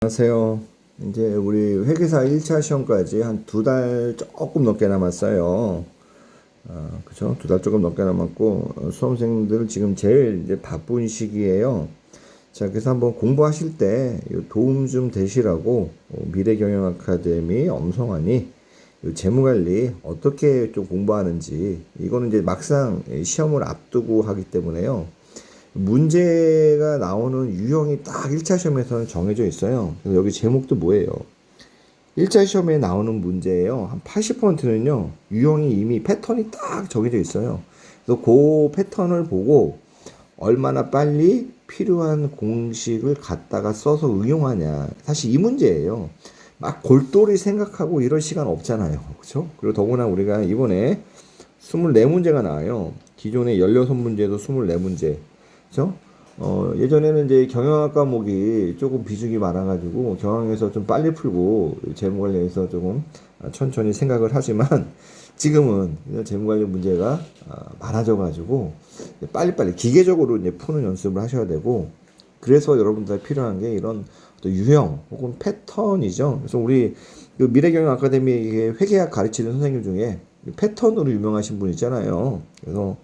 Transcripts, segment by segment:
안녕하세요. 이제 우리 회계사 1차 시험까지 한 두 달 조금 넘게 남았어요. 그쵸? 두 달 조금 넘게 남았고, 수험생들 지금 제일 이제 바쁜 시기예요. 자, 그래서 한번 공부하실 때 도움 좀 되시라고 미래경영 아카데미 엄성환이 재무관리 어떻게 좀 공부하는지, 이거는 이제 막상 시험을 앞두고 하기 때문에요. 문제가 나오는 유형이 딱 1차 시험에서는 정해져 있어요. 그래서 여기 제목도 뭐예요? 1차 시험에 나오는 문제예요. 한 80%는요, 유형이 이미 패턴이 딱 정해져 있어요. 그래서 그 패턴을 보고 얼마나 빨리 필요한 공식을 갖다가 써서 응용하냐. 사실 이 문제예요. 막 골똘히 생각하고 이럴 시간 없잖아요. 그렇죠? 그리고 더구나 우리가 이번에 24문제가 나와요. 기존에 16문제도 24문제. 그죠? 예전에는 이제 경영학 과목이 조금 비중이 많아가지고 경영에서 좀 빨리 풀고 재무관리에서 조금 천천히 생각을 하지만 지금은 재무관리 문제가 많아져가지고 빨리빨리 기계적으로 이제 푸는 연습을 하셔야 되고, 그래서 여러분들 필요한 게 이런 유형 혹은 패턴이죠. 그래서 우리 그 미래경영 아카데미 회계학 가르치는 선생님 중에 패턴으로 유명하신 분 있잖아요. 그래서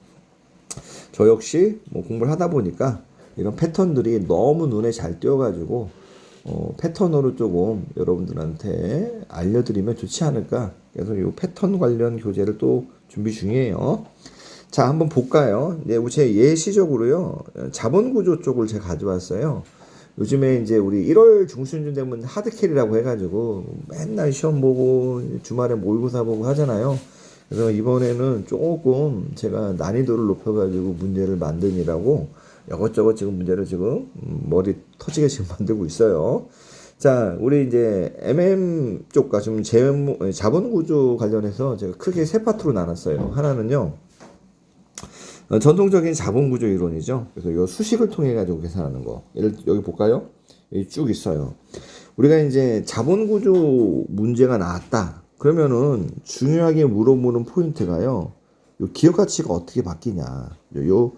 저 역시 뭐 공부를 하다 보니까 이런 패턴들이 너무 눈에 잘 띄어가지고 패턴으로 조금 여러분들한테 알려드리면 좋지 않을까. 그래서 이 패턴 관련 교재를 또 준비 중이에요. 자, 한번 볼까요? 네, 제 예시적으로요, 자본구조 쪽을 제가 가져왔어요. 요즘에 이제 우리 1월 중순쯤 되면 하드캐리라고 해가지고 맨날 시험 보고 주말에 모의고사 보고 하잖아요. 그래서 이번에는 조금 제가 난이도를 높여가지고 문제를 만드느라고 이것저것 지금 문제를 지금 머리 터지게 지금 만들고 있어요. 자, 우리 이제 MM 쪽과 좀 자본구조 관련해서 제가 크게 세 파트로 나눴어요. 하나는요, 전통적인 자본구조 이론이죠. 그래서 이 수식을 통해 가지고 계산하는 거. 예를 여기 볼까요? 여기 쭉 있어요. 우리가 이제 자본구조 문제가 나왔다. 그러면은 중요하게 물어보는 포인트가요, 요 기업 가치가 어떻게 바뀌냐. 요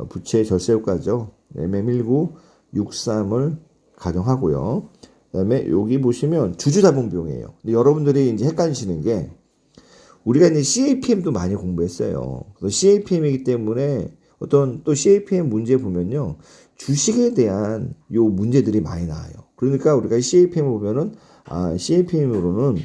부채 절세 효과죠. MM1963을 가정하고요. 그다음에 여기 보시면 주주자본 비용이에요. 근데 여러분들이 이제 헷갈리시는 게, 우리가 이제 CAPM도 많이 공부했어요. 그래서 CAPM이기 때문에 어떤 또 CAPM 문제 보면요, 주식에 대한 요 문제들이 많이 나와요. 그러니까 우리가 CAPM을 보면은 CAPM으로는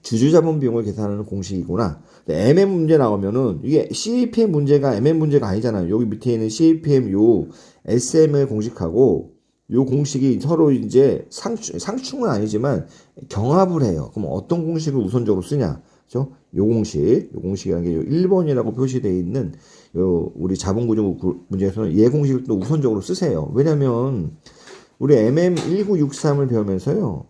주주자본 비용을 계산하는 공식이구나. MM 문제 나오면은 이게 CAPM 문제가 MM 문제가 아니잖아요. 여기 밑에 있는 CAPM 요 SM을 공식하고 요 공식이 서로 이제 상충은 아니지만 경합을 해요. 그럼 어떤 공식을 우선적으로 쓰냐? 그죠? 요 공식이라는 게 요 1번이라고 표시되어 있는 요 우리 자본구조 문제에서는 얘 공식을 또 우선적으로 쓰세요. 왜냐면 우리 MM1963을 배우면서요,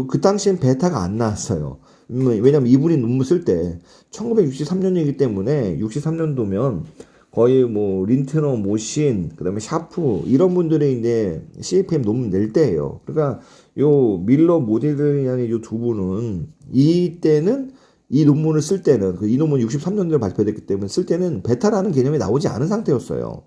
그 당시엔 베타가 안 나왔어요. 왜냐면 이분이 논문 쓸 때 1963년이기 때문에 63년도면 거의 뭐 린트너, 모신, 그다음에 샤프 이런 분들이 이제 CAPM 논문 낼 때예요. 그러니까 요 밀러 모딜리안이 요 두 분은 이때는 이 논문을 쓸 때는 이 논문 63년도에 발표됐기 때문에 쓸 때는 베타라는 개념이 나오지 않은 상태였어요.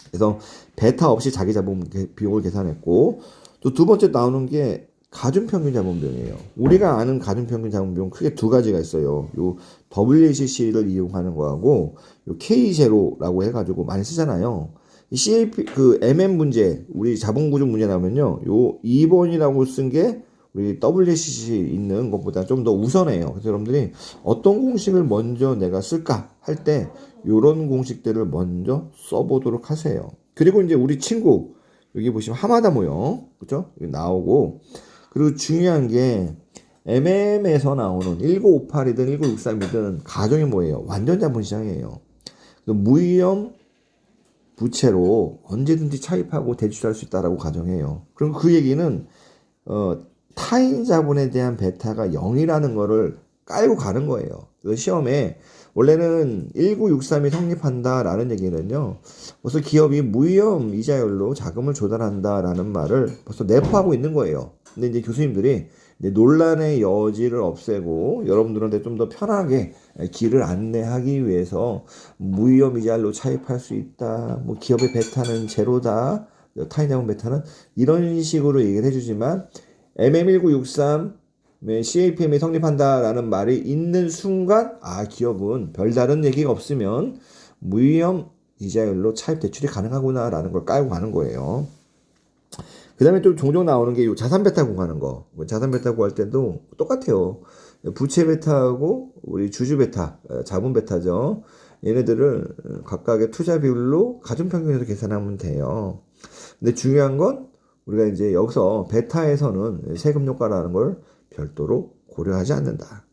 그래서 베타 없이 자기 자본 비용을 계산했고, 또 두 번째 나오는 게 가중평균 자본 비용이에요. 우리가 아는 가중평균 자본 비용 크게 두 가지가 있어요. 요 WACC를 이용하는 거하고 요 K0라고 해가지고 많이 쓰잖아요. CAP 그 MM 문제, 우리 자본구조 문제 나오면요, 요 2번이라고 쓴 게 우리 WACC 있는 것보다 좀 더 우선해요. 그래서 여러분들이 어떤 공식을 먼저 내가 쓸까 할 때 요런 공식들을 먼저 써보도록 하세요. 그리고 이제 우리 친구 여기 보시면 하마다 모형, 그죠? 여기 나오고, 그리고 중요한 게 MM에서 나오는 1958이든 1963이든 가정이 뭐예요? 완전 자본시장이에요. 무위험 부채로 언제든지 차입하고 대출할 수 있다라고 가정해요. 그럼 그 얘기는 타인 자본에 대한 베타가 0이라는 거를 깔고 가는 거예요. 그래서 시험에 원래는 1963이 성립한다라는 얘기는요, 벌써 기업이 무위험 이자율로 자금을 조달한다라는 말을 벌써 내포하고 있는 거예요. 근데 이제 교수님들이 이제 논란의 여지를 없애고 여러분들한테 좀 더 편하게 길을 안내하기 위해서 무위험 이자율로 차입할 수 있다, 뭐 기업의 베타는 제로다, 타인 자본 베타는 이런 식으로 얘기를 해주지만 MM1963에 CAPM이 성립한다라는 말이 있는 순간 기업은 별다른 얘기가 없으면 무위험 이자율로 차입 대출이 가능하구나라는 걸 깔고 가는 거예요. 그 다음에 좀 종종 나오는 게 요 자산 베타 구하는 거. 자산 베타 구할 때도 똑같아요. 부채 베타하고 우리 주주 베타, 자본 베타죠. 얘네들을 각각의 투자 비율로 가중평균에서 계산하면 돼요. 근데 중요한 건 우리가 이제 여기서 베타에서는 세금 효과라는 걸 별도로 고려하지 않는다.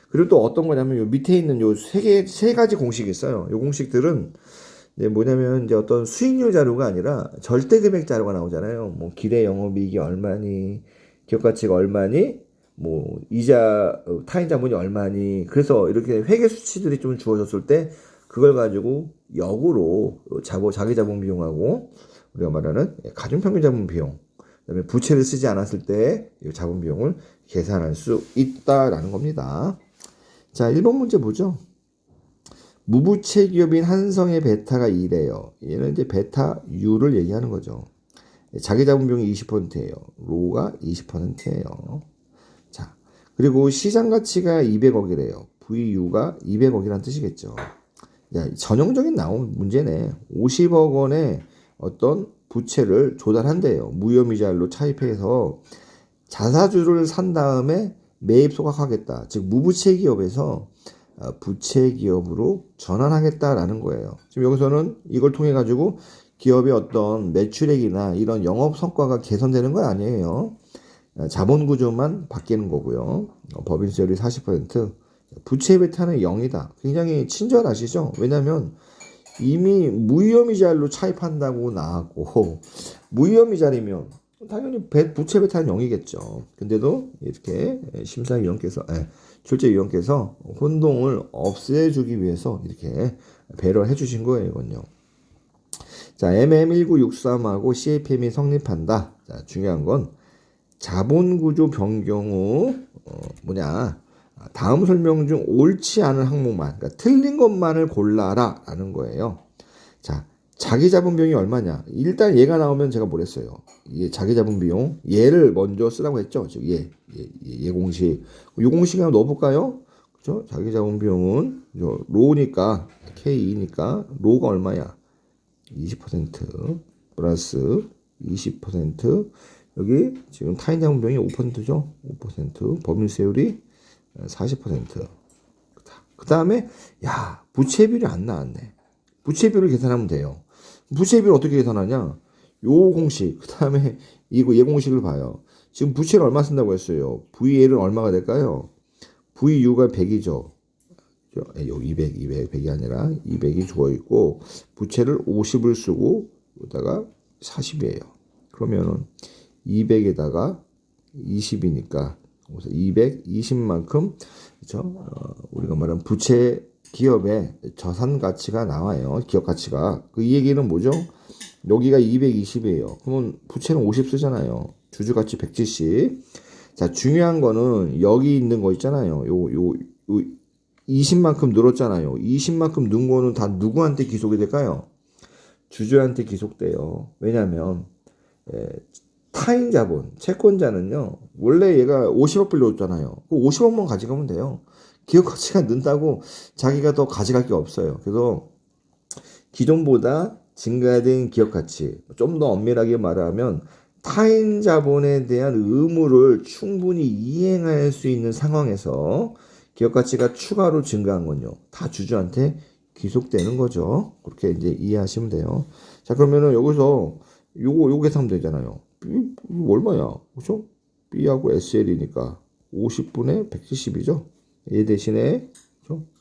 그리고 또 어떤 거냐면 요 밑에 있는 요 세 가지 공식이 있어요. 요 공식들은 뭐냐면 이제 어떤 수익률 자료가 아니라 절대 금액 자료가 나오잖아요. 뭐 기대 영업이익이 얼마니, 기업 가치가 얼마니, 뭐 이자 타인 자본이 얼마니. 그래서 이렇게 회계 수치들이 좀 주어졌을 때 그걸 가지고 역으로 자기 자본 비용하고 우리가 말하는 가중평균 자본 비용, 그다음에 부채를 쓰지 않았을 때 자본 비용을 계산할 수 있다라는 겁니다. 자, 1번 문제 보죠. 무부채 기업인 한성의 베타가 2래요. 얘는 이제 베타 U를 얘기하는 거죠. 자기 자본 비용이 20%예요. 로가 20%예요. 자, 그리고 시장 가치가 200억이래요. VU가 200억이란 뜻이겠죠. 야, 전형적인 나온 문제네. 50억 원의 어떤 부채를 조달한대요. 무혐의자율로 차입해서 자사주를 산 다음에 매입 소각하겠다. 즉 무부채 기업에서 부채 기업으로 전환하겠다라는 거예요. 지금 여기서는 이걸 통해 가지고 기업의 어떤 매출액이나 이런 영업 성과가 개선되는 건 아니에요. 자본 구조만 바뀌는 거고요. 법인세율이 40%, 부채 베타는 0이다. 굉장히 친절하시죠? 왜냐하면 이미 무위험이자율로 차입한다고 나왔고 무위험이자리면 당연히 부채 베타는 0이겠죠. 근데도 이렇게 심사위원께서 출제위원께서 혼동을 없애주기 위해서 이렇게 배려해 주신 거예요. 이건요. 자, MM1963하고 CAPM이 성립한다. 자, 중요한 건 자본구조 변경 후 다음 설명 중 옳지 않은 항목만, 그러니까 틀린 것만을 골라라 라는 거예요. 자, 자기 자본 비용이 얼마냐? 일단 얘가 나오면 제가 뭐랬어요? 자기 자본 비용 얘를 먼저 쓰라고 했죠. 즉 얘 공식. 이 공식 한번 넣어볼까요? 그죠? 자기 자본 비용은 로니까 K2니까 로가 얼마야? 20% 플러스 20%. 여기 지금 타인 자본 비용이 5%죠? 5%. 법인세율이 40%. 그 다음에 부채 비율이 안 나왔네. 부채 비율을 계산하면 돼요. 부채 비율 어떻게 계산하냐? 요 공식, 그 다음에 얘 공식을 봐요. 지금 부채를 얼마 쓴다고 했어요? VA는 얼마가 될까요? VU가 100이죠. 여기 100이 아니라 200이 주어있고, 부채를 50을 쓰고, 여기다가 40이에요. 그러면은 200에다가 20이니까, 220만큼, 그죠? 우리가 말하는 부채 기업의 저산 가치가 나와요. 기업 가치가. 이 얘기는 뭐죠? 여기가 220이에요. 그러면 부채는 50 쓰잖아요. 주주 가치 170. 자, 중요한 거는 여기 있는 거 있잖아요. 요 20만큼 늘었잖아요. 20만큼 는 거는 다 누구한테 기속이 될까요? 주주한테 기속돼요. 왜냐면 타인 자본, 채권자는요. 원래 얘가 50억 빌려줬잖아요. 그 50억만 가져가면 돼요. 기업 가치가 는다고 자기가 더 가져갈 게 없어요. 그래서 기존보다 증가된 기업 가치, 좀 더 엄밀하게 말하면 타인 자본에 대한 의무를 충분히 이행할 수 있는 상황에서 기업 가치가 추가로 증가한 건요. 다 주주한테 귀속되는 거죠. 그렇게 이제 이해하시면 돼요. 자, 그러면은 여기서 요거 계산하면 되잖아요. 이거 얼마야? 그죠? B하고 SL이니까 50분의 170이죠. 얘 대신에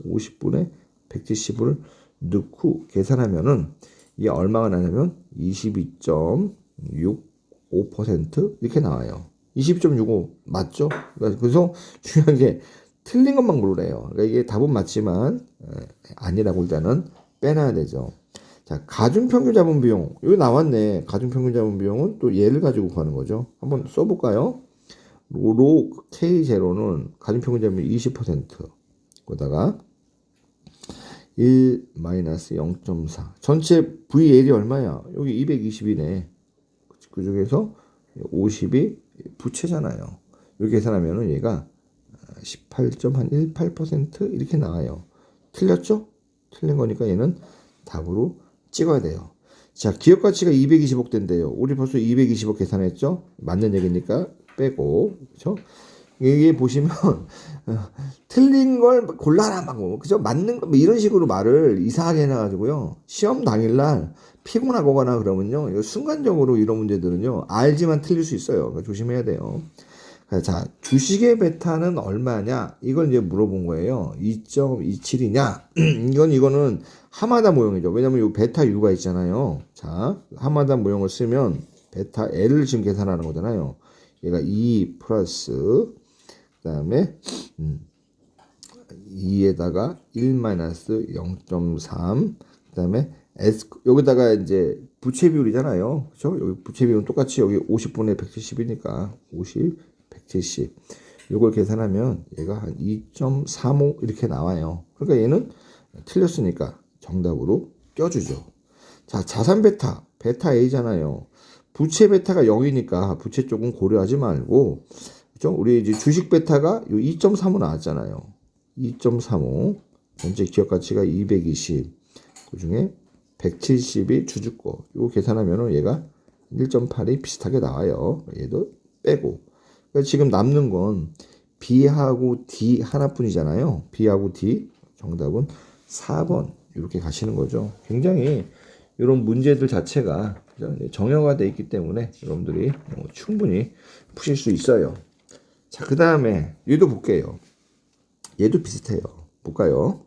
50분의 170을 넣고 계산하면은 이게 얼마가 나냐면 22.65% 이렇게 나와요. 22.65 맞죠? 그래서 중요한 게 틀린 것만 고르래요. 그러니까 이게 답은 맞지만 아니라고 일단은 빼놔야 되죠. 자, 가중평균 자본 비용 여기 나왔네. 가중평균 자본 비용은 또 얘를 가지고 구하는 거죠. 한번 써볼까요? 로 K0는 가중평균 자본 비용 20%. 거다가 1-0.4 전체 VL이 얼마야? 여기 220이네. 그 중에서 50이 부채잖아요. 이렇게 계산하면은 얘가 18.18% 이렇게 나와요. 틀렸죠? 틀린 거니까 얘는 답으로 찍어야 돼요. 자, 기업 가치가 220억 된대요. 우리 벌써 220억 계산했죠? 맞는 얘기니까 빼고, 그렇죠? 이게 보시면 틀린 걸 골라라 막 그죠? 맞는 거 뭐 이런 식으로 말을 이상하게 해놔가지고요. 시험 당일날 피곤하거나 그러면요, 이거 순간적으로 이런 문제들은요 알지만 틀릴 수 있어요. 그러니까 조심해야 돼요. 자, 주식의 베타는 얼마냐? 이걸 이제 물어본 거예요. 2.27이냐? 이거는 하마다 모형이죠. 왜냐면 이 베타 U가 있잖아요. 자, 하마다 모형을 쓰면 베타 L을 지금 계산하는 거잖아요. 얘가 2 플러스 그다음에 2에다가 1 마이너스 0.3 그다음에 S 여기다가 이제 부채 비율이잖아요. 그렇죠? 여기 부채 비율은 똑같이 여기 50분의 170이니까 50 170 요걸 계산하면 얘가 한 2.35 이렇게 나와요. 그러니까 얘는 틀렸으니까 정답으로 껴주죠. 자, 자산 베타 베타 A잖아요. 부채 베타가 0이니까 부채 쪽은 고려하지 말고, 그죠? 우리 이제 주식 베타가 요 2.35 나왔잖아요. 2.35 전체 기업 가치가 220 그중에 170이 주주거. 이거 계산하면은 얘가 1.8이 비슷하게 나와요. 얘도 빼고. 그러니까 지금 남는 건 B하고 D 하나뿐이잖아요. B하고 D 정답은 4번 이렇게 가시는 거죠. 굉장히 이런 문제들 자체가 정형화 되어 있기 때문에 여러분들이 충분히 푸실 수 있어요. 자, 그 다음에 얘도 볼게요. 얘도 비슷해요. 볼까요?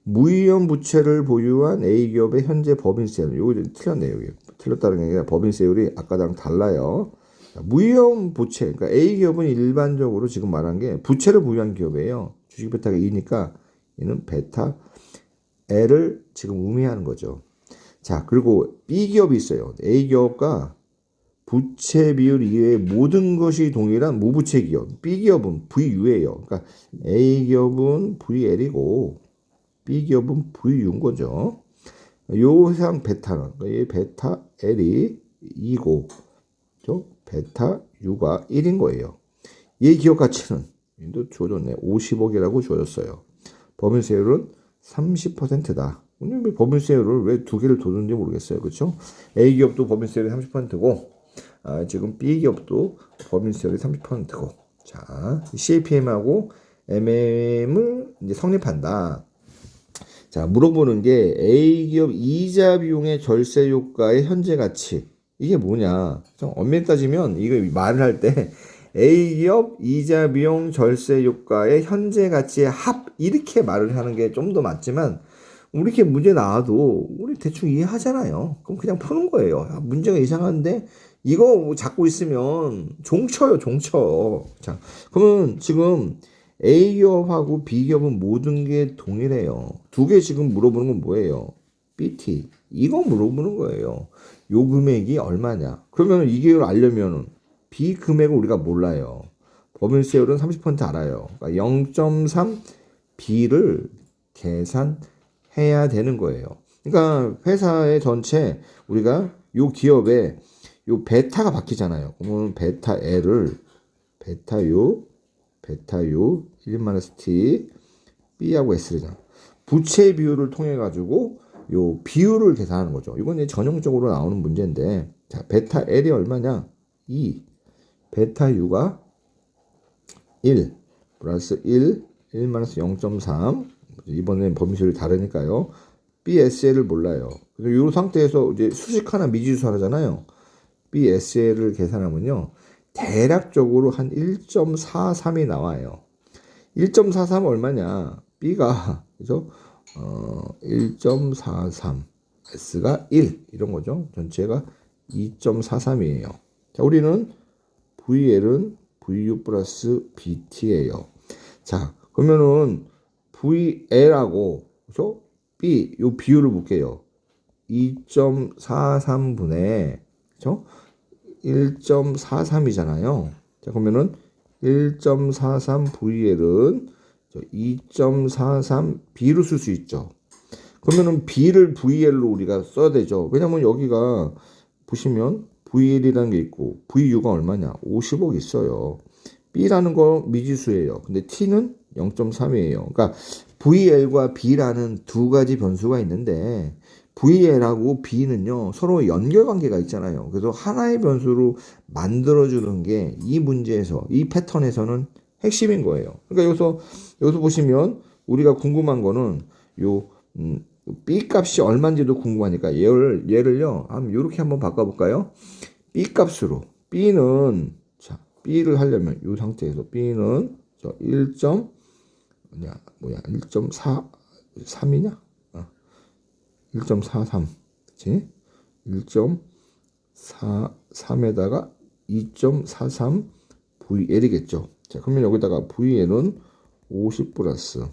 무위험 부채를 보유한 A기업의 현재 법인세율. 이거 틀렸네요. 여기. 틀렸다는 게 아니라 법인세율이 아까랑 달라요. 무위험 부채. 그러니까 A기업은 일반적으로 지금 말한 게 부채를 보유한 기업이에요. 주식 베타가 2니까 얘는 베타 L을 지금 의미하는 거죠. 자, 그리고 B기업이 있어요. A기업과 부채 비율 이외의 모든 것이 동일한 무부채 기업. B기업은 VU예요. 그러니까 A기업은 VL이고 B기업은 VU인 거죠. 요 회상 베타는 이 베타 L이 2고 베타 U가 1인 거예요. 이 기업 가치는 또 주어졌네. 50억이라고 주어졌어요. 법인세율은 30%다. 오늘 법인세율을 왜 두 개를 뒀는지 모르겠어요. 그렇죠? A기업도 법인세율이 30%고 지금 B기업도 법인세율이 30%고 자, CAPM하고 MM을 이제 성립한다. 자, 물어보는 게 A기업 이자 비용의 절세 효과의 현재 가치. 이게 뭐냐? 엄밀히 따지면 이거 말을 할 때 A기업 이자 비용 절세 효과의 현재 가치의 합 이렇게 말을 하는 게 좀 더 맞지만 우리 이렇게 문제 나와도 우리 대충 이해하잖아요. 그럼 그냥 푸는 거예요. 문제가 이상한데 이거 잡고 있으면 종쳐요, 종쳐. 자, 그러면 지금 A기업하고 B기업은 모든 게 동일해요. 두 개 지금 물어보는 건 뭐예요? BT. 이거 물어보는 거예요. 요 금액이 얼마냐? 그러면 이 기업을 알려면 B 금액을 우리가 몰라요. 법인세율은 30% 알아요. 그러니까 0.3 B를 계산해야 되는 거예요. 그러니까 회사의 전체 우리가 요 기업에 요 베타가 바뀌잖아요. 그러면 베타 L을 베타 U 1-T B하고 S잖아. 부채 비율을 통해 가지고 요 비율을 계산하는 거죠. 이건 이제 전형적으로 나오는 문제인데, 자, 베타 L이 얼마냐? 2. 베타 U가 1 플러스 1 마이너스 0.3. 이번엔 범위수율이 다르니까요. BSL을 몰라요. 그래서 이 상태에서 이제 수식 하나 미지수 하잖아요. BSL을 계산하면요, 대략적으로 한 1.43이 나와요. 1.43 얼마냐? B가 그죠? 1.43, S가 1 이런 거죠. 전체가 2.43이에요. 자, 우리는 VL은 VU 플러스 BT예요. 자, 그러면은 VL하고 그죠? B 요 비율을 볼게요. 2.43분의 그죠? 1.43이잖아요. 자, 그러면은 1.43 VL은 2.43 B로 쓸 수 있죠. 그러면은 B를 VL로 우리가 써야 되죠. 왜냐면 여기가 보시면 VL이라는 게 있고 VU가 얼마냐? 50억 있어요. B라는 거 미지수예요. 근데 T는 0.3이에요. 그러니까 VL과 B라는 두 가지 변수가 있는데 VL하고 B는요 서로 연결관계가 있잖아요. 그래서 하나의 변수로 만들어주는 게 이 문제에서 이 패턴에서는 핵심인 거예요. 그러니까 여기서 보시면 우리가 궁금한 거는 요 B 값이 얼마인지도 궁금하니까 얘를요 이렇게 한번 바꿔볼까요? B 값으로 B는 자 B를 하려면 이 상태에서 B는 1.43이냐? 1.43 그치? 1.43에다가 2.43 VL이겠죠. 자, 그러면 여기다가 VL은 50 플러스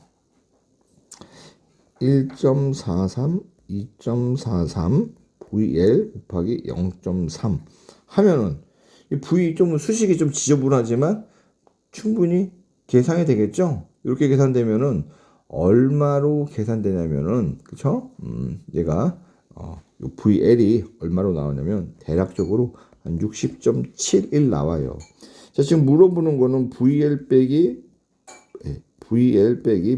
1.43 2.43 VL 곱하기 0.3 하면은 이 V 좀 수식이 좀 지저분하지만 충분히 계산이 되겠죠. 이렇게 계산되면은 얼마로 계산되냐면은 그쵸? 얘가 요 VL이 얼마로 나오냐면 대략적으로 한 60.71 나와요. 자, 지금 물어보는 거는 VL 빼기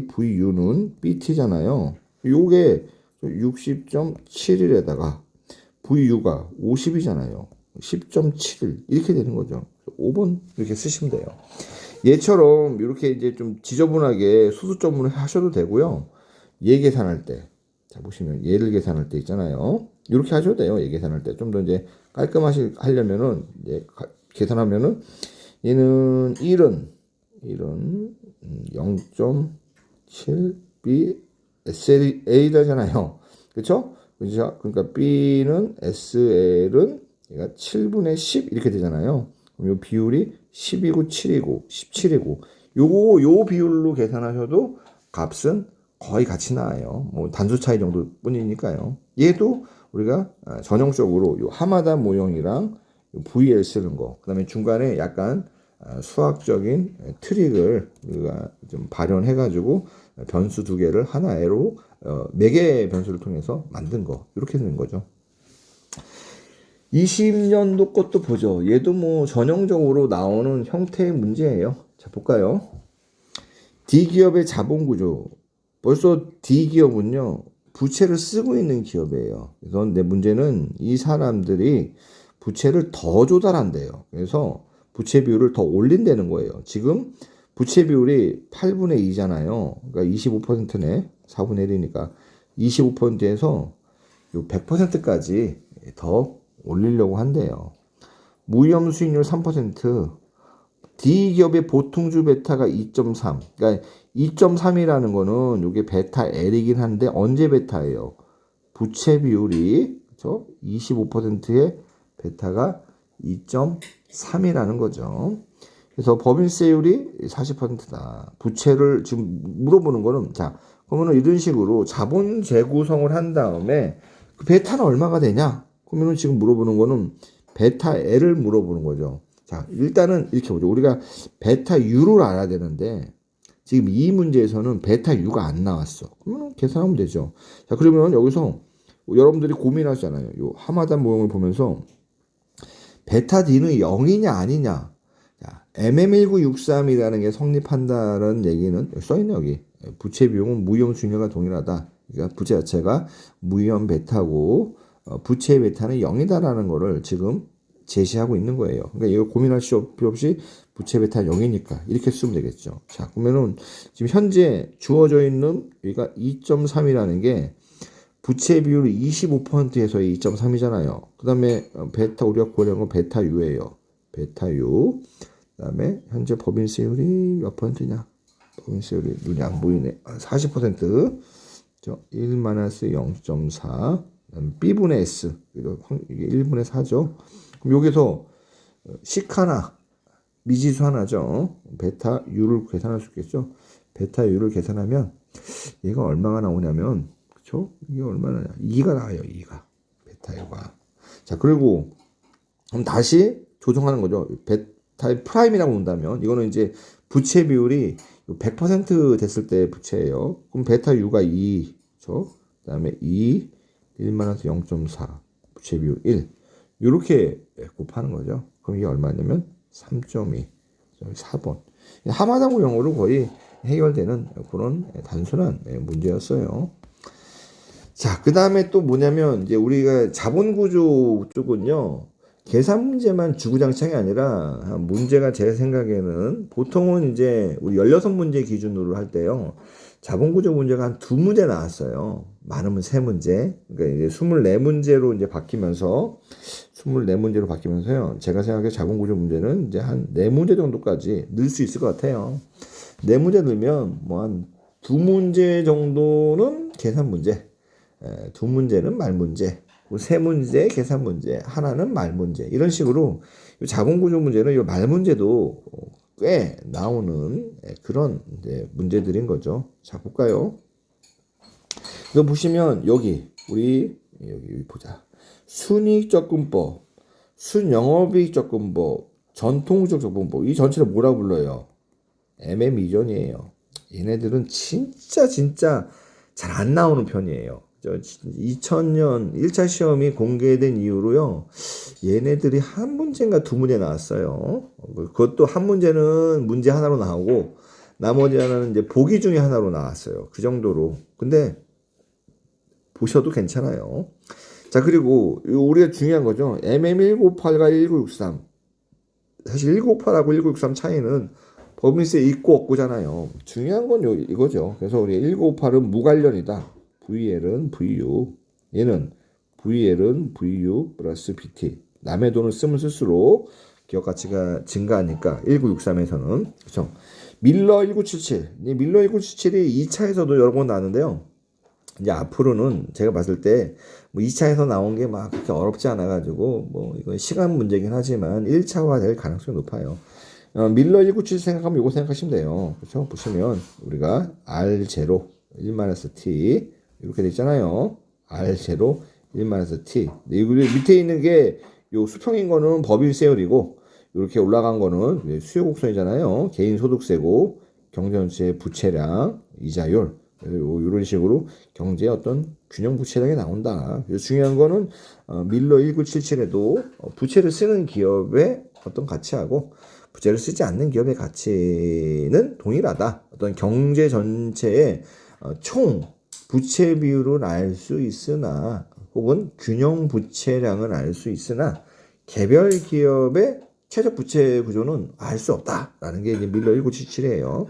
VU는 BT잖아요. 요게 60.71에다가 VU가 50이잖아요. 10.71 이렇게 되는 거죠. 5번 이렇게 쓰시면 돼요. 얘처럼 이렇게 이제 좀 지저분하게 소수점으로 하셔도 되고요. 얘 계산할 때, 자 보시면 얘를 계산할 때 있잖아요. 이렇게 하셔도 돼요. 얘 계산할 때 좀 더 이제 깔끔하시려면은 이제 계산하면은 얘는 1은 0.7B SLA잖아요. 그렇죠? 그러니까 B는 SL은 얘가 7분의 10 이렇게 되잖아요. 그럼 요 비율이 10이고 7이고 17이고 요 비율로 계산하셔도 값은 거의 같이 나와요. 뭐 단수 차이 정도 뿐이니까요. 얘도 우리가 전형적으로 요 하마다 모형이랑 VL 쓰는 거, 그다음에 중간에 약간 수학적인 트릭을 우리가 좀 발현해가지고 변수 두 개를 하나로 매개 변수를 통해서 만든 거, 이렇게 되는 거죠. 20년도 것도 보죠. 얘도 뭐 전형적으로 나오는 형태의 문제예요. 자, 볼까요? D기업의 자본구조. 벌써 D기업은요, 부채를 쓰고 있는 기업이에요. 그래서 내 문제는 이 사람들이 부채를 더 조달한대요. 그래서 부채 비율을 더 올린다는 거예요. 지금 부채 비율이 8분의 2잖아요. 그러니까 25%네. 4분의 1이니까 25%에서 100%까지 더 올리려고 한대요. 무위험 수익률 3%, D기업의 보통주 베타가 2.3. 그러니까 2.3이라는 거는 이게 베타 L이긴 한데 언제 베타예요? 부채 비율이 그렇죠? 25%의 베타가 2.3이라는 거죠. 그래서 법인세율이 40%다. 부채를 지금 물어보는 거는 자, 그러면은 이런 식으로 자본 재구성을 한 다음에 그 베타는 얼마가 되냐? 그러면은 지금 물어보는 거는 베타 L을 물어보는 거죠. 자, 일단은 이렇게 보죠. 우리가 베타 U를 알아야 되는데 지금 이 문제에서는 베타 U가 안 나왔어. 그러면 계산하면 되죠. 자, 그러면 여기서 여러분들이 고민하잖아요. 요 하마다 모형을 보면서 베타 D는 0이냐 아니냐. 자, MM1963이라는 게 성립한다는 얘기는 써있네 여기. 부채 비용은 무위험 수익률과 동일하다. 그러니까 부채 자체가 무위험 베타고 부채 베타는 0이다라는 거를 지금 제시하고 있는 거예요. 그러니까 이거 고민할 필요 없이 부채 베타 0이니까 이렇게 쓰면 되겠죠. 자, 그러면은 지금 현재 주어져 있는 여기가 2.3이라는 게 부채 비율이 25%에서 2.3이잖아요. 그 다음에 베타 우리가 구하려는 건 베타 U예요. 베타 U. 그 다음에 현재 법인세율이 몇 퍼센트냐? 법인세율이 눈이 안 보이네. 40%. 1-0.4. B분의 S. 이게 1분의 4죠. 그럼 여기서 식 하나, 미지수 하나죠. 베타 U를 계산할 수 있겠죠. 베타 U를 계산하면 얘가 얼마가 나오냐면 그쵸? 이게 얼마나 2가 나와요. 2가. 베타 U가. 자, 그리고 그럼 다시 조정하는 거죠. 베타의 프라임이라고 본다면 이거는 이제 부채 비율이 100% 됐을 때 부채예요. 그럼 베타 U가 2, 그쵸? 그다음에 2 1-0.4 부채 비율 1. 이렇게 곱하는 거죠. 그럼 이게 얼마냐면 3.2, 4번. 하마다 구형으로 거의 해결되는 그런 단순한 문제였어요. 자, 그 다음에 또 뭐냐면, 이제 우리가 자본구조 쪽은요, 계산 문제만 주구장창이 아니라, 문제가 제 생각에는, 보통은 이제 우리 16문제 기준으로 할 때요, 자본구조 문제가 한 2문제 나왔어요. 많으면 3문제. 그러니까 이제 24문제로 이제 바뀌면서, 24문제로 바뀌면서요, 제가 생각해 자본구조 문제는 이제 한 4문제 정도까지 늘 수 있을 것 같아요. 4문제 넣으면, 뭐 한 2문제 정도는 계산 문제. 2문제는 말 문제, 3문제 계산 문제, 하나는 말 문제. 이런 식으로 자본구조 문제는 이 말 문제도 꽤 나오는 그런 문제들인 거죠. 자, 볼까요? 이거 보시면 여기 여기 보자. 순이익접근법, 순영업이익접근법, 전통적 접근법. 이 전체를 뭐라 불러요? MM 이전이에요. 얘네들은 진짜 잘 안 나오는 편이에요. 2000년 1차 시험이 공개된 이후로요, 얘네들이 한 문제인가 2문제 나왔어요. 그것도 한 문제는 문제 하나로 나오고, 나머지 하나는 이제 보기 중에 하나로 나왔어요. 그 정도로. 근데, 보셔도 괜찮아요. 자, 그리고 우리가 중요한 거죠. MM198과 1963. 사실 1958하고 1963 차이는 법인세 있고 없고잖아요. 중요한 건 이거죠. 그래서 우리 1958은 무관련이다. VL은 VU, 얘는 VL은 VU 플러스 BT. 남의 돈을 쓰면 쓸수록 기업 가치가 증가하니까 1963에서는 그렇죠. 밀러 1977, 이 밀러 1977이 2차에서도 여러 번 나왔는데요. 이제 앞으로는 제가 봤을 때 뭐 2차에서 나온 게 막 그렇게 어렵지 않아 가지고 뭐 이건 시간 문제긴 하지만 1차화 될 가능성이 높아요. 밀러 1977 생각하면 이거 생각하시면 돼요. 그렇죠? 보시면 우리가 R0 1-T 이렇게 돼 있잖아요. R0 1-T. 여기 밑에 있는 게 요 수평인 거는 법인세율이고, 이렇게 올라간 거는 수요곡선이잖아요. 개인소득세고, 경제전체 부채량, 이자율, 이런 식으로 경제의 어떤 균형 부채량이 나온다. 그래서 중요한 거는 밀러 1977에도 부채를 쓰는 기업의 어떤 가치하고 부채를 쓰지 않는 기업의 가치는 동일하다. 어떤 경제 전체의 총 부채 비율을 알 수 있으나, 혹은 균형 부채량을 알 수 있으나, 개별 기업의 최적 부채 구조는 알 수 없다라는 게 이제 밀러 1977이에요.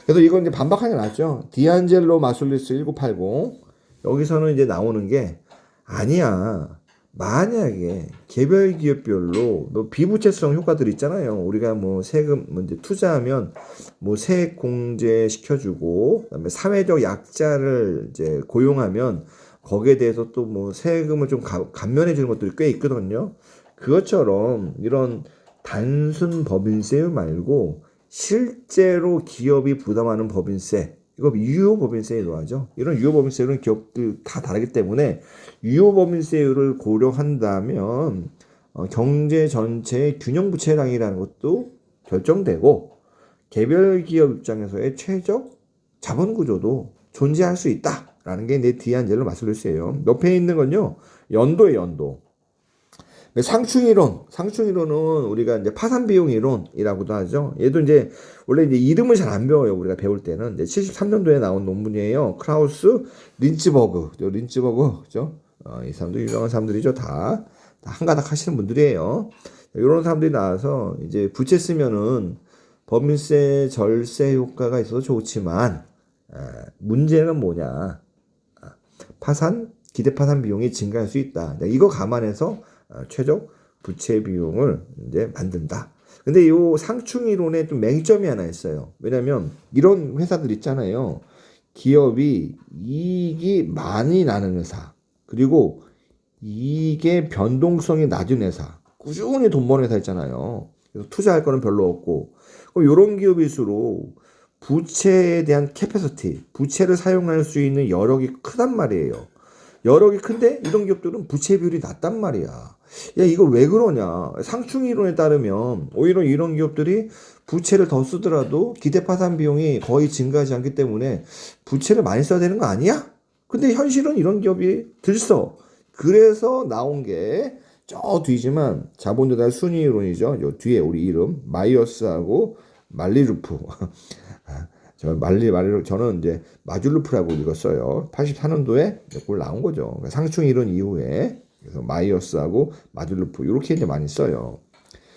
그래서 이건 이제 반박하게 나왔죠. 디안젤로 마술리스 1980. 여기서는 이제 나오는 게, 아니야, 만약에 개별 기업별로 뭐 비부채성 효과들 있잖아요. 우리가 뭐 세금 이제 투자하면 뭐 세액 공제 시켜주고, 그다음에 사회적 약자를 이제 고용하면 거기에 대해서 또 뭐 세금을 좀 감면해 주는 것들이 꽤 있거든요. 그것처럼 이런 단순 법인세 말고 실제로 기업이 부담하는 법인세, 이거 유효법인세로 하죠. 이런 유효법인세율은 기업들 다 다르기 때문에 유효법인세율을 고려한다면 경제 전체의 균형 부채량이라는 것도 결정되고, 개별 기업 입장에서의 최적 자본 구조도 존재할 수 있다라는 게 내 디안젤로 마술리스예요. 옆에 있는 건요, 연도예요, 연도. 상충이론은 우리가 이제 파산 비용 이론이라고도 하죠. 얘도 이제 원래 이제 이름을 잘 안 배워요. 우리가 배울 때는 이제 73년도에 나온 논문이에요. 크라우스, 린츠버그, 그죠? 이 사람도 유명한 사람들이죠. 다 한가닥 하시는 분들이에요. 이런 사람들이 나와서 이제 부채 쓰면은 법인세 절세 효과가 있어서 좋지만, 문제는 뭐냐? 기대 파산 비용이 증가할 수 있다. 이거 감안해서 최적 부채 비용을 이제 만든다. 근데 이 상충이론에 좀 맹점이 하나 있어요. 왜냐면 이런 회사들 있잖아요. 기업이 이익이 많이 나는 회사, 그리고 이익의 변동성이 낮은 회사, 꾸준히 돈 버는 회사 있잖아요. 그래서 투자할 거는 별로 없고, 그럼 이런 기업일수록 부채에 대한 캐패시티, 부채를 사용할 수 있는 여력이 크단 말이에요. 여력이 큰데 이런 기업들은 부채 비율이 낮단 말이야. 야, 이거 왜 그러냐? 상충이론에 따르면 오히려 이런 기업들이 부채를 더 쓰더라도 기대 파산 비용이 거의 증가하지 않기 때문에 부채를 많이 써야 되는 거 아니야? 근데 현실은 이런 기업이 들써. 그래서 나온 게 저 뒤지만 자본조달 순위론이죠. 요 뒤에 우리 이름 마이어스하고 말리루프. 저는 이제 마줄루프라고 읽었어요. 84년도에 그걸 나온 거죠. 그러니까 상충 이론 이후에 그래서 마이어스하고 마줄루프 이렇게 이제 많이 써요.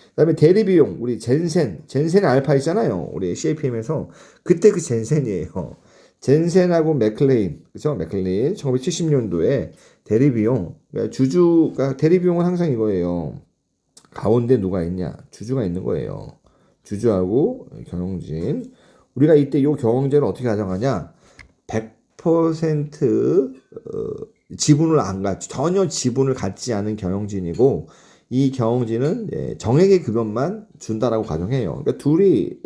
그다음에 대리 비용 우리 젠센 알파 있잖아요. 우리 CAPM에서 그때 그 젠센이에요. 젠센하고 맥클레인 그죠? 맥클레인 1970년도에 대리 비용 그러니까 주주가 대리 비용은 항상 이거예요. 가운데 누가 있냐? 주주가 있는 거예요. 주주하고 경영진. 우리가 이때 요 경영진을 어떻게 가정하냐? 100% 지분을 전혀 지분을 갖지 않은 경영진이고 이 경영진은 정액의 급여만 준다라고 가정해요. 그러니까 둘이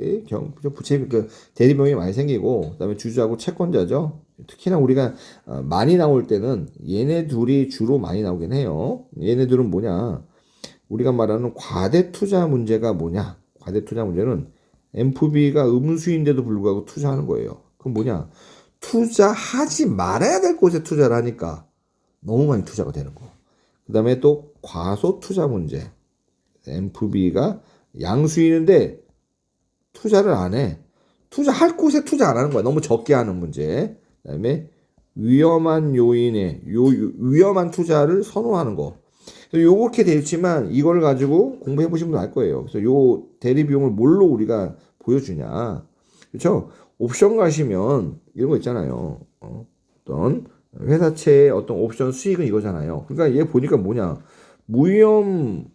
부채 대리비용이 많이 생기고 그다음에 주주하고 채권자죠. 특히나 우리가 많이 나올 때는 얘네 둘이 주로 많이 나오긴 해요. 얘네들은 뭐냐? 우리가 말하는 과대 투자 문제가 뭐냐? 과대 투자 문제는 MFB가 음수인데도 불구하고 투자하는 거예요. 그럼 뭐냐? 투자하지 말아야 될 곳에 투자를 하니까 너무 많이 투자가 되는 거. 그 다음에 또 과소 투자 문제. MFB가 양수인인데 투자를 안 해. 투자할 곳에 투자 안 하는 거야. 너무 적게 하는 문제. 그 다음에 위험한 요인에 위험한 투자를 선호하는 거. 요렇게 되어 있지만 이걸 가지고 공부해 보시면 알 거예요. 그래서 요 대리 비용을 뭘로 우리가 보여주냐. 그렇죠? 옵션 가시면 이런 거 있잖아요. 어떤 회사채의 어떤 옵션 수익은 이거잖아요. 그러니까 얘 보니까 뭐냐. 무위험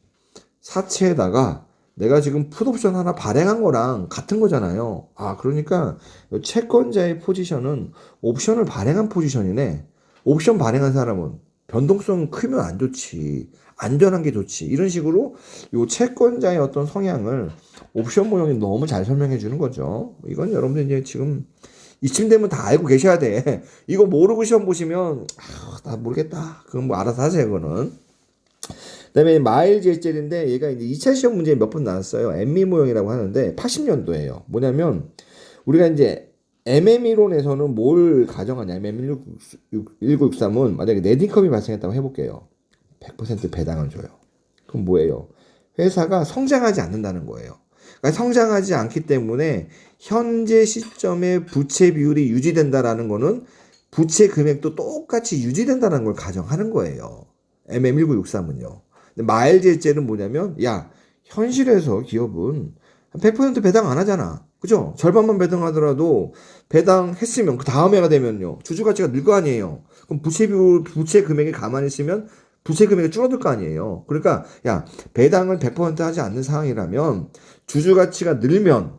사채에다가 내가 지금 풋옵션 하나 발행한 거랑 같은 거잖아요. 아, 그러니까 채권자의 포지션은 옵션을 발행한 포지션이네. 옵션 발행한 사람은 변동성 크면 안 좋지. 안전한 게 좋지. 이런 식으로 요 채권자의 어떤 성향을 옵션 모형이 너무 잘 설명해 주는 거죠. 이건 여러분들 이제 지금 이쯤 되면 다 알고 계셔야 돼. 이거 모르고 시험 보시면 나 모르겠다. 그건 뭐 알아서 하세요. 그거는. 그다음에 마일즈 젤인데 얘가 이제 2차 시험 문제에 몇 번 나왔어요. 엠미 모형이라고 하는데 80년도예요. 뭐냐면 우리가 이제 MM이론에서는 뭘 가정하냐. MM1963은 만약에 네딩컵이 발생했다고 해볼게요. 100% 배당을 줘요. 그럼 뭐예요? 회사가 성장하지 않는다는 거예요. 그러니까 성장하지 않기 때문에 현재 시점에 부채 비율이 유지된다라는 거는 부채 금액도 똑같이 유지된다는 걸 가정하는 거예요. MM1963은요. 마일즈젤은 뭐냐면 야 현실에서 기업은 100% 배당 안 하잖아. 그죠? 절반만 배당하더라도 배당했으면 그 다음 해가 되면요. 주주 가치가 늘 거 아니에요. 그럼 부채 금액이 가만히 있으면 부채 금액이 줄어들 거 아니에요. 그러니까 야 배당을 100% 하지 않는 상황이라면 주주 가치가 늘면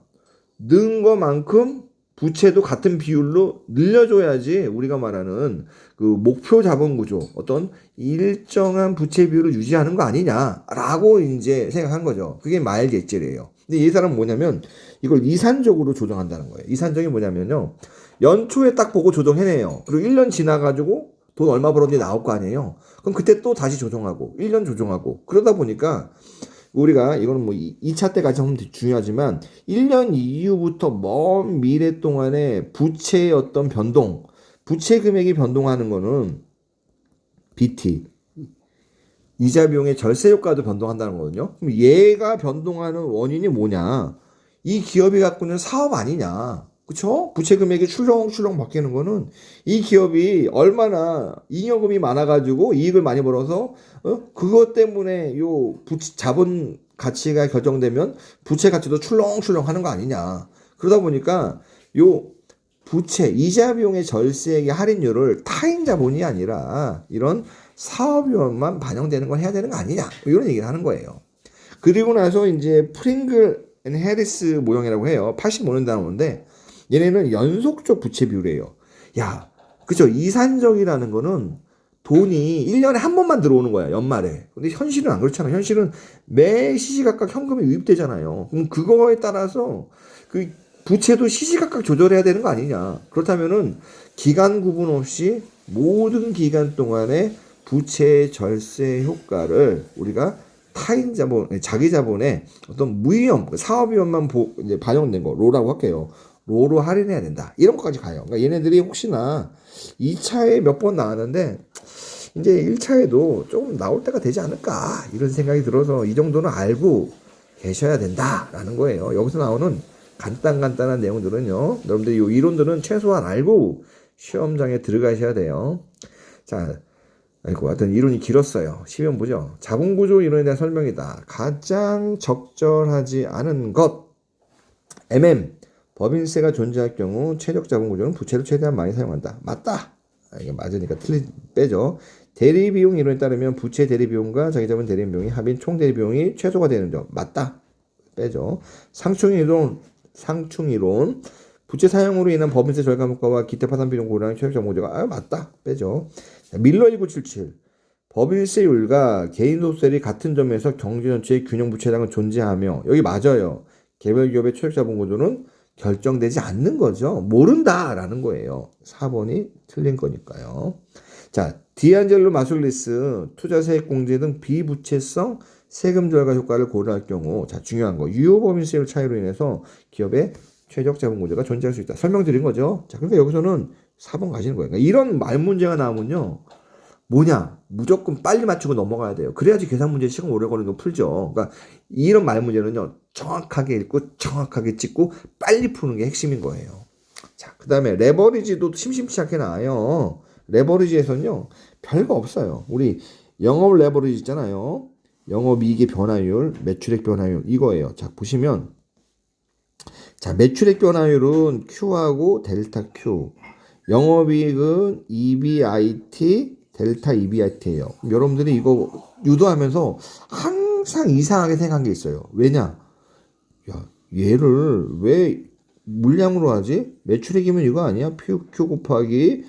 는 것만큼 부채도 같은 비율로 늘려줘야지 우리가 말하는 그 목표 자본 구조 어떤 일정한 부채 비율을 유지하는 거 아니냐라고 이제 생각한 거죠. 그게 마일즈 엑셀이에요. 근데 이 사람은 뭐냐면 이걸 이산적으로 조정한다는 거예요. 이산적이 뭐냐면요. 연초에 딱 보고 조정해내요. 그리고 1년 지나가지고 돈 얼마 벌었는지 나올 거 아니에요. 그럼 그때 또 다시 조정하고 1년 조정하고 그러다 보니까 우리가 이거는 뭐 2차 때까지 하면 중요하지만 1년 이후부터 먼 미래 동안에 부채의 어떤 변동, 부채 금액이 변동하는 거는 BT, 이자 비용의 절세 효과도 변동한다는 거거든요. 그럼 얘가 변동하는 원인이 뭐냐? 이 기업이 갖고 있는 사업 아니냐? 그쵸? 부채 금액이 출렁출렁 바뀌는 거는 이 기업이 얼마나 잉여금이 많아가지고 이익을 많이 벌어서 그것 때문에 요 자본 가치가 결정되면 부채 가치도 출렁출렁 하는 거 아니냐. 그러다 보니까 요 부채, 이자 비용의 절세액의 할인율을 타인 자본이 아니라 이런 사업위원만 반영되는 걸 해야 되는 거 아니냐. 이런 얘기를 하는 거예요. 그리고 나서 이제 프링글 앤 해리스 모형이라고 해요. 85년 나오는데 얘네는 연속적 부채 비율이에요. 야, 그쵸? 이산적이라는 거는 돈이 1년에 한 번만 들어오는 거야, 연말에. 근데 현실은 안 그렇잖아. 현실은 매 시시각각 현금이 유입되잖아요. 그럼 그거에 따라서 그 부채도 시시각각 조절해야 되는 거 아니냐. 그렇다면은 기간 구분 없이 모든 기간 동안에 부채 절세 효과를 우리가 타인 자본, 자기 자본의 어떤 무위험, 사업위험만 이제 반영된 거, 로라고 할게요. 로로 할인해야 된다. 이런 것까지 가요. 그러니까 얘네들이 혹시나 2차에 몇 번 나왔는데, 이제 1차에도 좀 나올 때가 되지 않을까 이런 생각이 들어서 이 정도는 알고 계셔야 된다라는 거예요. 여기서 나오는 간단한 내용들은요. 여러분들 이 이론들은 최소한 알고 시험장에 들어가셔야 돼요. 자, 아이고, 하여튼 이론이 길었어요. 10연 보죠. 자본구조 이론에 대한 설명이다. 가장 적절하지 않은 것. 법인세가 존재할 경우 최적 자본구조는 부채를 최대한 많이 사용한다. 맞다. 이게 맞으니까 빼죠. 대리비용 이론에 따르면 부채 대리비용과 자기자본 대리비용이 합인 총 대리비용이 최소가 되는 점. 맞다. 빼죠. 상충이론. 부채 사용으로 인한 법인세 절감 효과와 기타 파산 비용 고려한 최적 자본구조가 맞다. 빼죠. 밀러 1977. 법인세율과 개인소득세율이 같은 점에서 경제 전체의 균형 부채량은 존재하며 여기 맞아요. 개별 기업의 최적 자본구조는 결정되지 않는 거죠. 모른다라는 거예요. 4번이 틀린 거니까요. 자, 디안젤로 마술리스 투자세액 공제 등 비부채성 세금 절감 효과를 고려할 경우 자, 중요한 거. 유효법인세율 차이로 인해서 기업의 최적 자본구조가 존재할 수 있다. 설명드린 거죠. 자, 그러니까 여기서는 4번 가시는 거예요. 그러니까 이런 말 문제가 나오면요. 뭐냐? 무조건 빨리 맞추고 넘어가야 돼요. 그래야지 계산 문제 시간 오래 걸리는 거 풀죠. 그러니까 이런 말 문제는요. 정확하게 읽고 정확하게 찍고 빨리 푸는 게 핵심인 거예요. 자, 그 다음에 레버리지도 심심치 않게 나와요. 레버리지에서는요. 별거 없어요. 우리 영업 레버리지 있잖아요. 영업이익의 변화율, 매출액 변화율 이거예요. 자, 보시면 자, 매출액 변화율은 Q하고 델타 Q. 영업이익은 EBIT 델타 EBIT예요. 여러분들이 이거 유도하면서 항상 이상하게 생각한 게 있어요. 왜냐? 야, 얘를 왜 물량으로 하지? 매출액이면 이거 아니야? Q 곱하기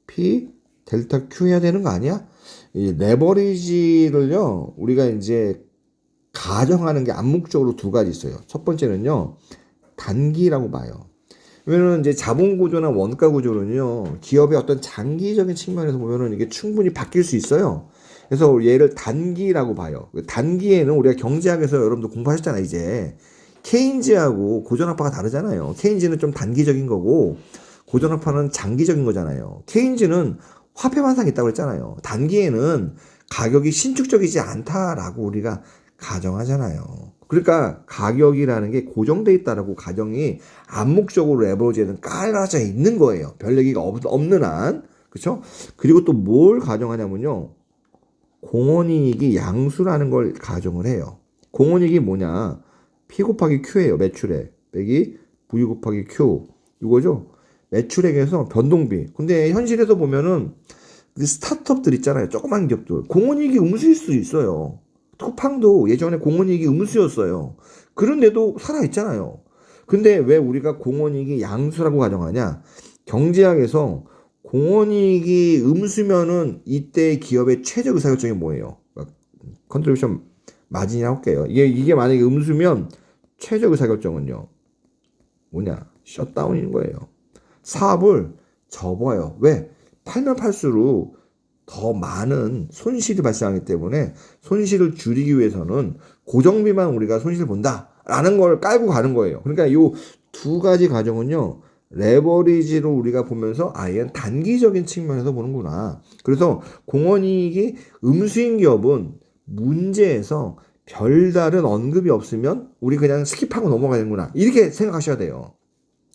P 델타 Q 해야 되는 거 아니야? 이 레버리지를요. 우리가 이제 가정하는 게 암묵적으로 두 가지 있어요. 첫 번째는요. 단기라고 봐요. 왜냐면 이제 자본구조나 원가구조는요, 기업의 어떤 장기적인 측면에서 보면은 이게 충분히 바뀔 수 있어요. 그래서 얘를 단기라고 봐요. 단기에는 우리가 경제학에서 여러분도 공부하셨잖아요, 이제. 케인즈하고 고전학파가 다르잖아요. 케인즈는 좀 단기적인 거고, 고전학파는 장기적인 거잖아요. 케인즈는 화폐 환상이 있다고 했잖아요. 단기에는 가격이 신축적이지 않다라고 우리가 가정하잖아요. 그러니까 가격이라는 게 고정돼 있다라고 가정이 암묵적으로 레버리지에는 깔아져 있는 거예요. 별 얘기가 없는 한. 그렇죠? 그리고 또 뭘 가정하냐면요. 공원이익이 양수라는 걸 가정을 해요. 공원이익이 뭐냐? P 곱하기 Q예요. 매출액. 빼기 V 곱하기 Q. 이거죠? 매출액에서 변동비. 근데 현실에서 보면은 그 스타트업들 있잖아요. 조그만 기업들. 공원이익이 음수일 수 있어요. 쿠팡도 예전에 공원이익이 음수였어요. 그런데도 살아있잖아요. 근데 왜 우리가 공원이익이 양수라고 가정하냐? 경제학에서 공원이익이 음수면은 이때 기업의 최적 의사결정이 뭐예요? 컨트리뷰션 마진이라고 할게요. 이게 만약에 음수면 최적 의사결정은요. 뭐냐? 셧다운인 거예요. 사업을 접어요. 왜? 팔면 팔수록 더 많은 손실이 발생하기 때문에 손실을 줄이기 위해서는 고정비만 우리가 손실 본다라는 걸 깔고 가는 거예요. 그러니까 이 두 가지 가정은요. 레버리지로 우리가 보면서 얘는 단기적인 측면에서 보는구나. 그래서 공원이익이 음수인 기업은 문제에서 별다른 언급이 없으면 우리 그냥 스킵하고 넘어가는구나. 이렇게 생각하셔야 돼요.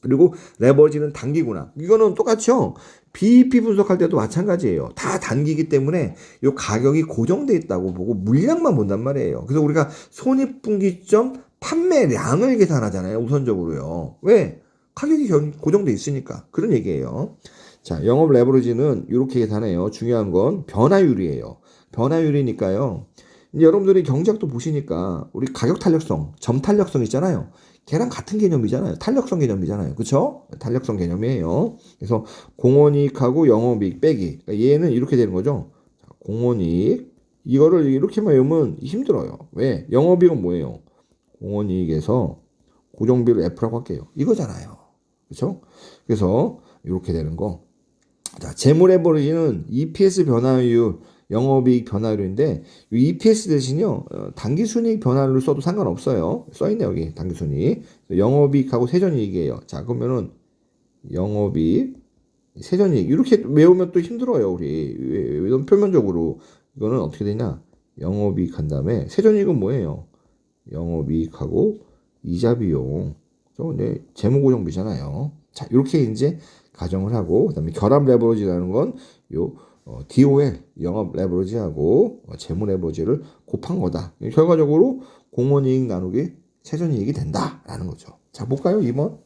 그리고 레버리지는 단기구나. 이거는 똑같죠. BEP 분석할 때도 마찬가지예요. 다 단기이기 때문에 이 가격이 고정돼 있다고 보고 물량만 본단 말이에요. 그래서 우리가 손익분기점 판매량을 계산하잖아요. 우선적으로요. 왜? 가격이 고정돼 있으니까. 그런 얘기예요. 자, 영업 레버리지는 이렇게 계산해요. 중요한 건 변화율이에요. 변화율이니까요. 이제 여러분들이 경제학도 보시니까 우리 가격 탄력성, 점 탄력성 있잖아요. 걔랑 같은 개념이잖아요. 탄력성 개념이잖아요. 그쵸? 탄력성 개념이에요. 그래서 공원이익하고 영업이익 빼기. 그러니까 얘는 이렇게 되는 거죠. 공원이익. 이거를 이렇게만 외우면 힘들어요. 왜? 영업이익은 뭐예요? 공원이익에서 고정비를 F라고 할게요. 이거잖아요. 그쵸? 그래서 이렇게 되는 거. 자, 재무 레버리지는 EPS 변화율, 영업이익 변화율인데 이 EPS 대신요 당기순이익 변화율을 써도 상관없어요. 써있네 여기 당기순이익. 영업이익하고 세전이익이에요. 자, 그러면은 영업이익 세전이익. 이렇게 외우면 또 힘들어요, 우리. 너무 표면적으로. 이거는 어떻게 되냐? 영업이익 한 다음에 세전이익은 뭐예요? 영업이익하고 이자 비용. 이제 재무고정비잖아요. 자, 이렇게 이제 가정을 하고, 그다음에 결합 레버리지라는 건 요 DOL 영업 레버리지하고 재무 레버리지를 곱한 거다. 결과적으로 공원이익 나누기 세전이익이 된다라는 거죠. 자, 볼까요? 2번.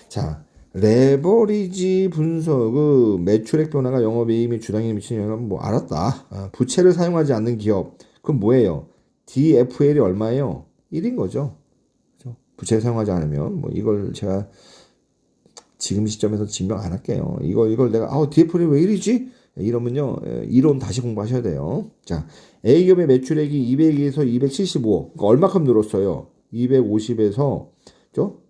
자, 레버리지 분석, 매출액 변화가 영업이익 및 주당에 미치는 영향은 뭐 알았다. 부채를 사용하지 않는 기업. 그럼 뭐예요? DFL이 얼마예요? 1인 거죠. 그죠? 부채를 사용하지 않으면 뭐 이걸 제가 지금 시점에서 증명 안 할게요. 이걸 내가 DFL이 왜 1이지? 이러면요. 이론 다시 공부하셔야 돼요. 자, A기업의 매출액이 200에서 275. 그러니까 얼마큼 늘었어요? 250에서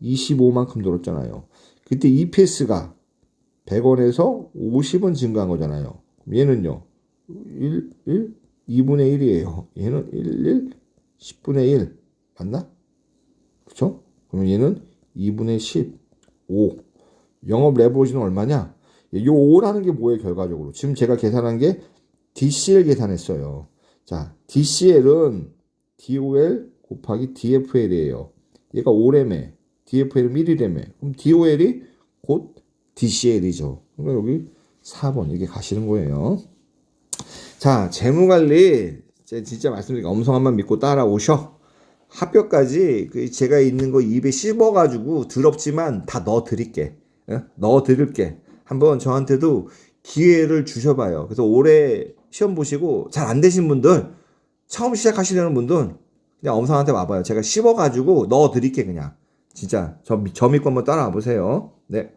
25만큼 늘었잖아요. 그때 EPS가 100원에서 50원 증가한 거잖아요. 얘는요. 2분의 1이에요. 얘는 10분의 1. 맞나? 그쵸? 그러면 얘는 2분의 15. 영업 레버리지는 얼마냐? 요 5라는 게 뭐예요, 결과적으로? 지금 제가 계산한 게 DCL 계산했어요. 자, DCL은 DOL 곱하기 DFL이에요. 얘가 5래매. DFL은 1이래매. 그럼 DOL이 곧 DCL이죠. 그러니까 여기 4번 이렇게 가시는 거예요. 자, 재무관리 진짜 말씀드리니까 엄성한만 믿고 따라오셔. 합격까지 제가 있는 거 입에 씹어가지고 더럽지만 다 넣어드릴게. 넣어드릴게. 한번 저한테도 기회를 주셔봐요. 그래서 올해 시험 보시고 잘 안 되신 분들, 처음 시작하시려는 분들 그냥 엄성한테 와봐요. 제가 씹어가지고 넣어드릴게 그냥. 진짜 저 믿고 한번 따라와 보세요. 네.